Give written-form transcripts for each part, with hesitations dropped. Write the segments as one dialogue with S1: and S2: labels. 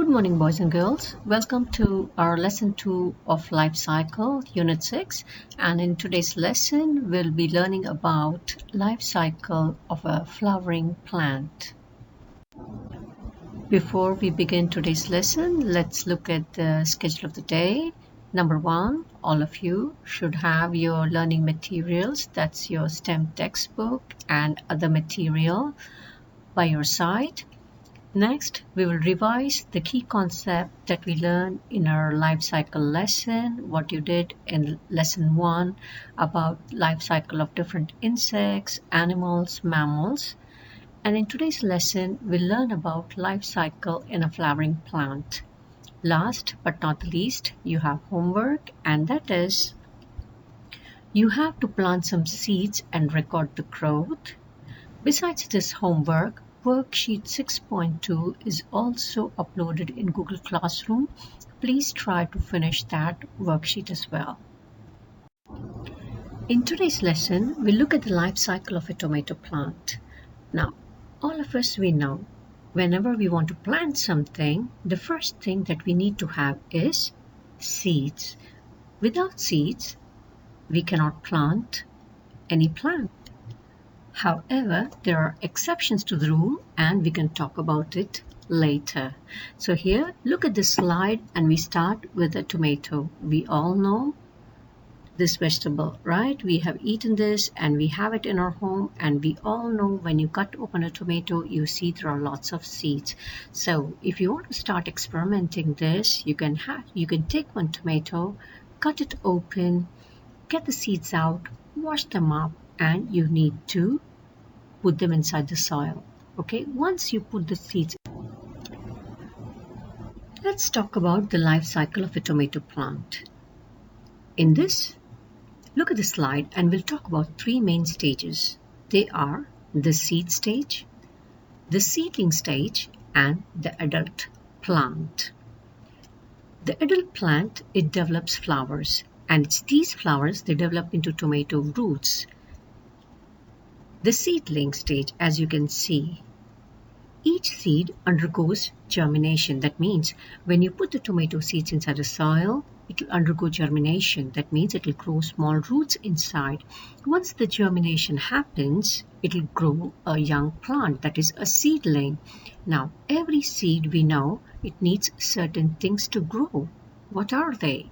S1: Good morning, boys and girls. Welcome to our lesson 2 of Life Cycle, Unit 6. And in today's lesson, we'll be learning about life cycle of a flowering plant. Before we begin today's lesson, let's look at the schedule of the day. Number 1, all of you should have your learning materials. That's your STEM textbook and other material by your side. Next, we will revise the key concept that we learned in our life cycle lesson, what you did in lesson 1 about life cycle of different insects, animals, mammals. And in today's lesson, we'll learn about life cycle in a flowering plant. Last but not the least, you have homework, and that is you have to plant some seeds and record the growth. Besides this homework, Worksheet 6.2 is also uploaded in Google Classroom. Please try to finish that worksheet as well. In today's lesson, we look at the life cycle of a tomato plant. Now, all of us we know, whenever we want to plant something, the first thing that we need to have is seeds. Without seeds, we cannot plant any plant. However, there are exceptions to the rule and we can talk about it later. So here, look at this slide and we start with a tomato. We all know this vegetable, right? We have eaten this and we have it in our home, and we all know when you cut open a tomato, you see there are lots of seeds. So if you want to start experimenting this, you can take one tomato, cut it open, get the seeds out, wash them up, and you need to put them inside the soil. Okay, once you put the seeds, let's talk about the life cycle of a tomato plant. In this, look at the slide and we'll talk about 3 main stages. They are the seed stage, the seedling stage, and the adult plant. The adult plant, it develops flowers, and it's these flowers they develop into tomato roots. The seedling stage, as you can see, each seed undergoes germination. That means when you put the tomato seeds inside the soil, it will undergo germination. That means it will grow small roots inside. Once the germination happens, it will grow a young plant, that is a seedling. Now, every seed we know it needs certain things to grow. What are they?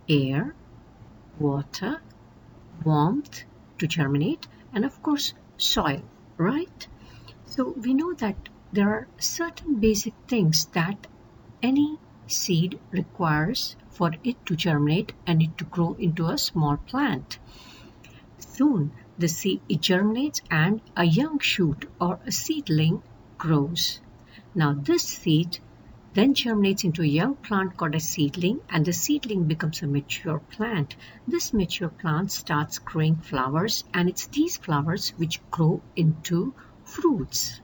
S1: Air, water, warmth to germinate, and of course soil, right? So we know that there are certain basic things that any seed requires for it to germinate and it to grow into a small plant. Soon the seed it germinates and a young shoot or a seedling grows. Now this seed then germinates into a young plant called a seedling, and the seedling becomes a mature plant. This mature plant starts growing flowers, and it's these flowers which grow into fruits.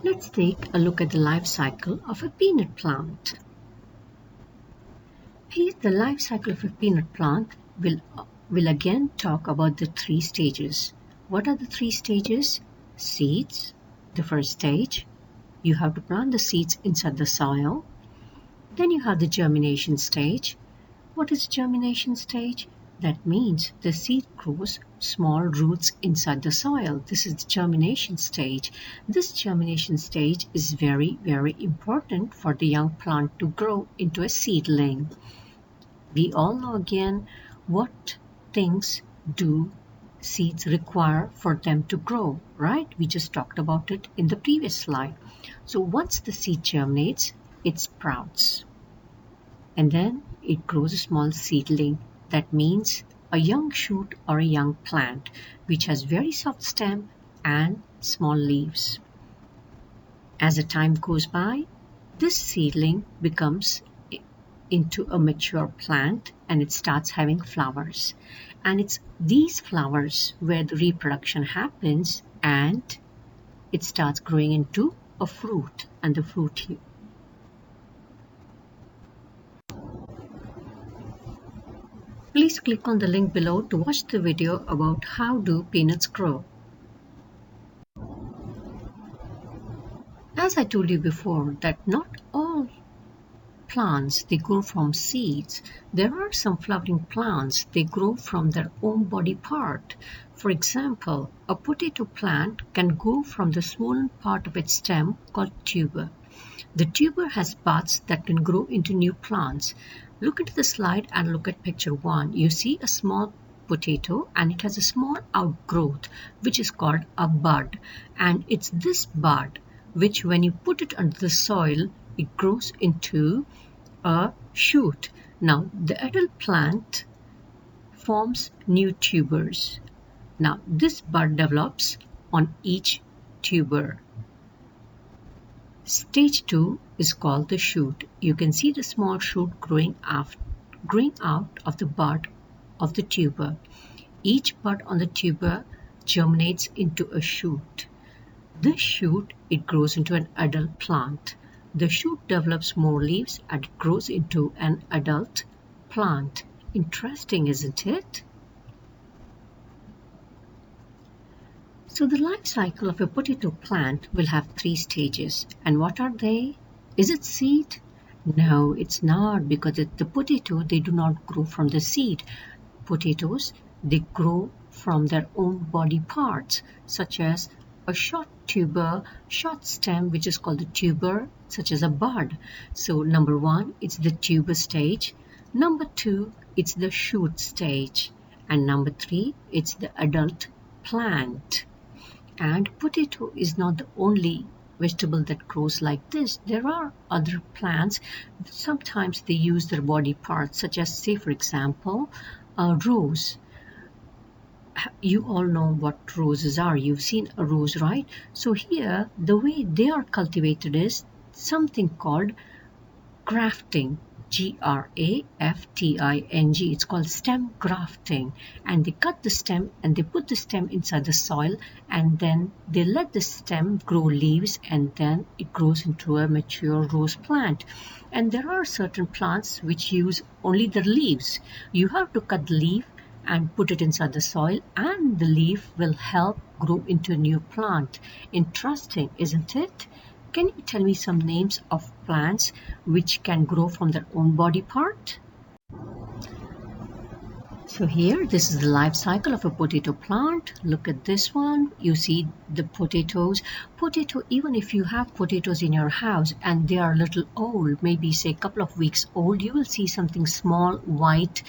S1: Let's take a look at the life cycle of a peanut plant. Here, the life cycle of a peanut plant will again talk about the 3 stages. What are the 3 stages? Seeds, the first stage. You have to plant the seeds inside the soil. Then you have the germination stage. What is germination stage? That means the seed grows small roots inside the soil. This is the germination stage. This germination stage is very, very important for the young plant to grow into a seedling. We all know again what things do seeds require for them to grow, right? We just talked about it in the previous slide. So once the seed germinates, it sprouts. And then it grows a small seedling. That means a young shoot or a young plant which has very soft stem and small leaves. As the time goes by, this seedling becomes into a mature plant and it starts having flowers. And it's these flowers where the reproduction happens and it starts growing into a fruit, and the fruit here. Please click on the link below to watch the video about how do peanuts grow. As I told you before, that not all plants they grow from seeds. There are some flowering plants they grow from their own body part. For example, a potato plant can grow from the swollen part of its stem called tuber. The tuber has buds that can grow into new plants. Look into the slide and look at picture 1. You see a small potato and it has a small outgrowth which is called a bud, and it's this bud which when you put it under the soil it grows into a shoot. Now the adult plant forms new tubers. Now this bud develops on each tuber. Stage 2 is called the shoot. You can see the small shoot growing out of the bud of the tuber. Each bud on the tuber germinates into a shoot. This shoot, it grows into an adult plant. The shoot develops more leaves and it grows into an adult plant. Interesting, isn't it? So the life cycle of a potato plant will have 3 stages. And what are they? Is it seed? No, it's not, because the potato, they do not grow from the seed. Potatoes, they grow from their own body parts, such as a short tuber, short stem, which is called the tuber, such as a bud. So number 1, it's the tuber stage. Number 2, it's the shoot stage. And number 3, it's the adult plant. And potato is not the only vegetable that grows like this. There are other plants. Sometimes they use their body parts, such as, say for example, a rose. You all know what roses are. You've seen a rose, right? So here, the way they are cultivated is something called grafting. Grafting. It's called stem grafting. And they cut the stem and they put the stem inside the soil, and then they let the stem grow leaves, and then it grows into a mature rose plant. And there are certain plants which use only the leaves. You have to cut the leaf and put it inside the soil, and the leaf will help grow into a new plant. Interesting, isn't it? Can you tell me some names of plants which can grow from their own body part? So here, this is the life cycle of a potato plant. Look at this one. You see the potatoes. Potato, even if you have potatoes in your house and they are a little old, maybe say a couple of weeks old, you will see something small, white,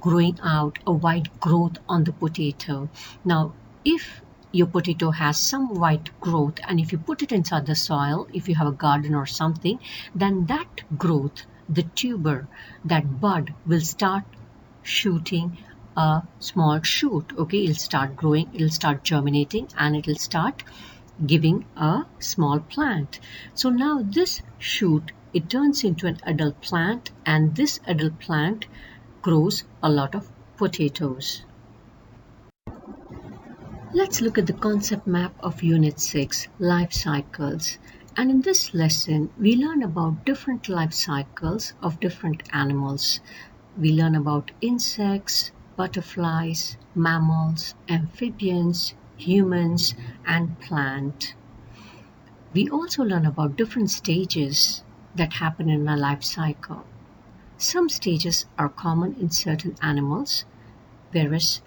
S1: growing out, a white growth on the potato. Now, if your potato has some white growth and if you put it inside the soil, if you have a garden or something, then that growth, the tuber, that bud will start shooting a small shoot. Okay, it'll start growing, it'll start germinating, and it'll start giving a small plant. So now this shoot, it turns into an adult plant, and this adult plant grows a lot of potatoes. Let's look at the concept map of Unit 6, Life Cycles. And in this lesson, we learn about different life cycles of different animals. We learn about insects, butterflies, mammals, amphibians, humans, and plant. We also learn about different stages that happen in a life cycle. Some stages are common in certain animals, whereas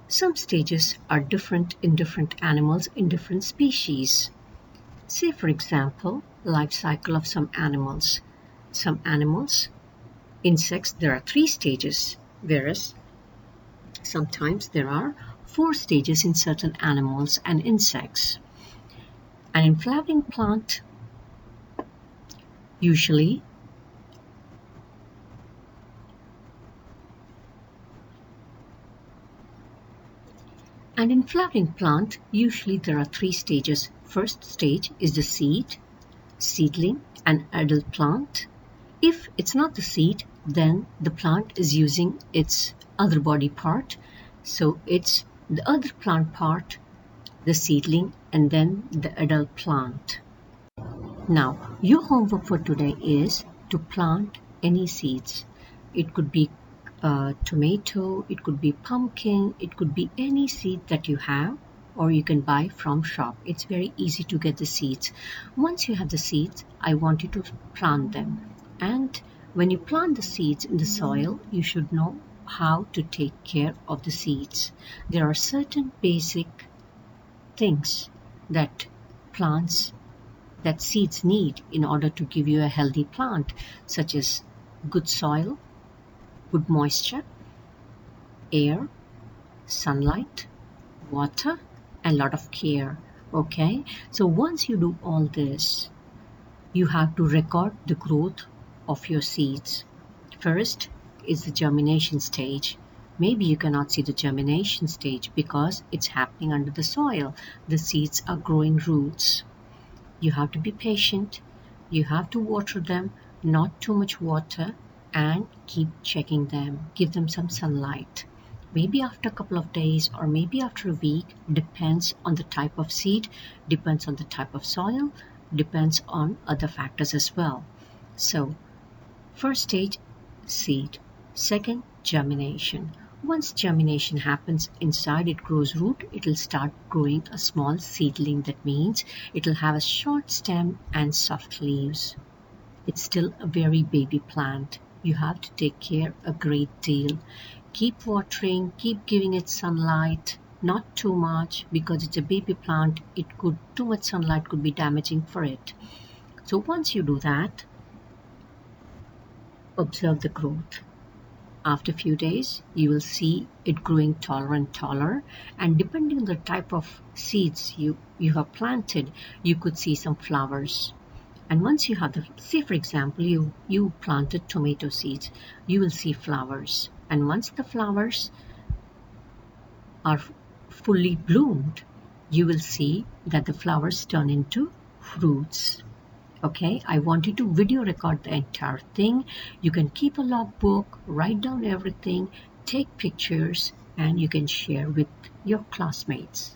S1: some stages are different in different animals in different species. Say for example, life cycle of some animals. Some animals, insects, there are 3 stages, whereas sometimes there are 4 stages in certain animals and insects. And in flowering plant, usually there are 3 stages. First stage is the seed, seedling, and adult plant. If it's not the seed, then the plant is using its other body part. So it's the other plant part, the seedling, and then the adult plant. Now, your homework for today is to plant any seeds. It could be tomato, it could be pumpkin, it could be any seed that you have. or you can buy from shop. It's very easy to get the seeds. Once you have the seeds, I want you to plant them. And when you plant the seeds in the soil, you should know how to take care of the seeds. There are certain basic things that seeds need in order to give you a healthy plant, such as good soil, good moisture, air, sunlight, water, and a lot of care. Okay, so once you do all this, you have to record the growth of your seeds. First is the germination stage. Maybe you cannot see the germination stage because it's happening under the soil. The seeds are growing roots. You have to be patient. You have to water them, not too much water, and keep checking them. Give them some sunlight. Maybe after a couple of days or maybe after a week, depends on the type of seed, depends on the type of soil, depends on other factors as well. So, first stage, seed. Second, germination. Once germination happens, inside it grows root, it will start growing a small seedling. That means it will have a short stem and soft leaves. It's still a very baby plant. You have to take care a great deal. Keep watering, keep giving it sunlight, not too much because it's a baby plant. Too much sunlight could be damaging for it. So once you do that, observe the growth. After a few days, you will see it growing taller and taller, and depending on the type of seeds you have planted, you could see some flowers. And once you have say for example, you planted tomato seeds, you will see flowers. And once the flowers are fully bloomed, you will see that the flowers turn into fruits. Okay, I want you to video record the entire thing. You can keep a logbook, write down everything, take pictures, and you can share with your classmates.